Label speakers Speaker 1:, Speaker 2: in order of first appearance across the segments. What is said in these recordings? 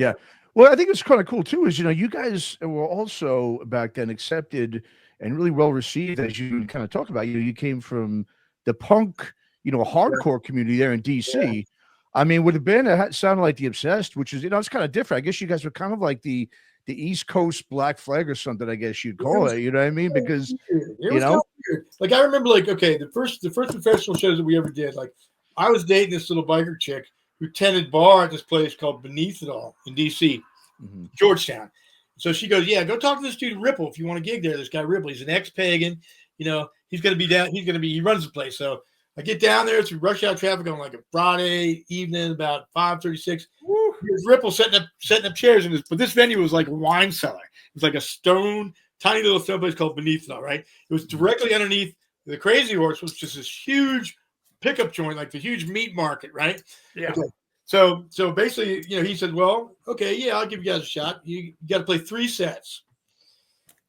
Speaker 1: Yeah. Well, I think it's kind of cool too. Is you guys were also back then accepted and really well received, as you kind of talk about. You came from the punk,
Speaker 2: Yeah.
Speaker 1: hardcore community there in
Speaker 2: Yeah.
Speaker 1: DC. I mean, with a band that sounded like the Obsessed, which is it's kind of different. I guess you guys were kind of like the East Coast Black Flag or something. I guess you'd
Speaker 2: It
Speaker 1: call
Speaker 2: was
Speaker 1: it. You know what I mean? Because
Speaker 2: weird. It
Speaker 1: you
Speaker 2: was kind
Speaker 1: know,
Speaker 2: of weird. Like I remember, like the first professional shows that we ever did. Like I was dating this little biker chick who tended bar at this place called Beneath It All in DC,
Speaker 1: Mhm.
Speaker 2: Georgetown. So she goes, "Yeah, go talk to this dude Ripple if you want a gig there." This guy Ripple, he's an ex-pagan. He's going to be down. He runs the place. So I get down there through rush hour traffic on like a Friday evening, about 5:36. There's Ripple setting up chairs in this, but this venue was like a wine cellar. It was like a tiny little stone place called Beneath It All, right? It was directly underneath the Crazy Horse, which was just this huge pickup joint, like the huge meat market, right?
Speaker 3: Yeah.
Speaker 2: Okay. So basically, he said, "Well, okay, yeah, I'll give you guys a shot. You got to play 3 sets.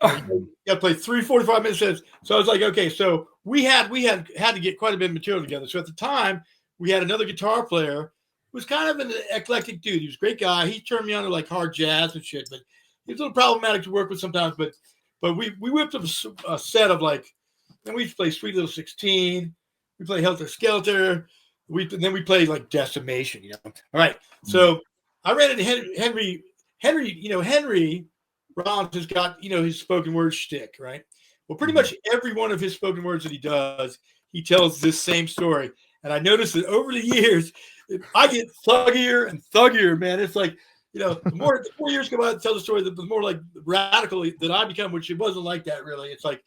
Speaker 2: You got to play 3 45-minute sets." So I was like, okay, so we had to get quite a bit of material together. So at the time, we had another guitar player who was kind of an eclectic dude. He was a great guy. He turned me on to like hard jazz and shit, but he was a little problematic to work with sometimes. But we whipped up a set of like, and we used to play Sweet Little 16. We play Helter Skelter. Then we played like Decimation. All right. So I ran into Henry. Henry Rollins has got his spoken word shtick, right? Well, pretty much every one of his spoken words that he does, he tells this same story. And I noticed that over the years, I get thuggier and thuggier, man. It's like, the more years go by to tell the story, the more like radical that I become, which it wasn't like that really. It's like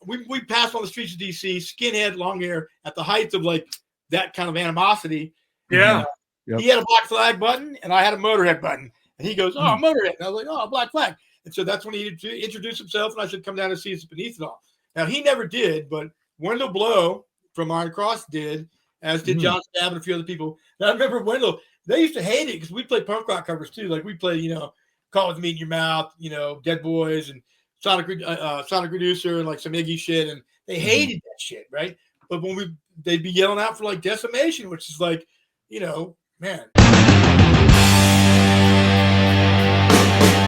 Speaker 2: we passed on the streets of DC, skinhead, long hair, at the height of like that kind of animosity.
Speaker 3: Yeah.
Speaker 1: Yep.
Speaker 2: He had a Black Flag button and I had a Motorhead button. And he goes, "Oh, Motorhead." And I was like, "Oh, Black Flag." And so that's when he introduced himself, and I said, "Come down and see us Beneath It All." Now, he never did, but Wendell Blow from Iron Cross did, as did John Stabb and a few other people. And I remember Wendell, they used to hate it because we played punk rock covers too. Like we played, Call With Meat in Your Mouth, Dead Boys and Sonic Reducer and like some Iggy shit. And they hated that shit, right? But when they'd be yelling out for like Decimation, which is like, man.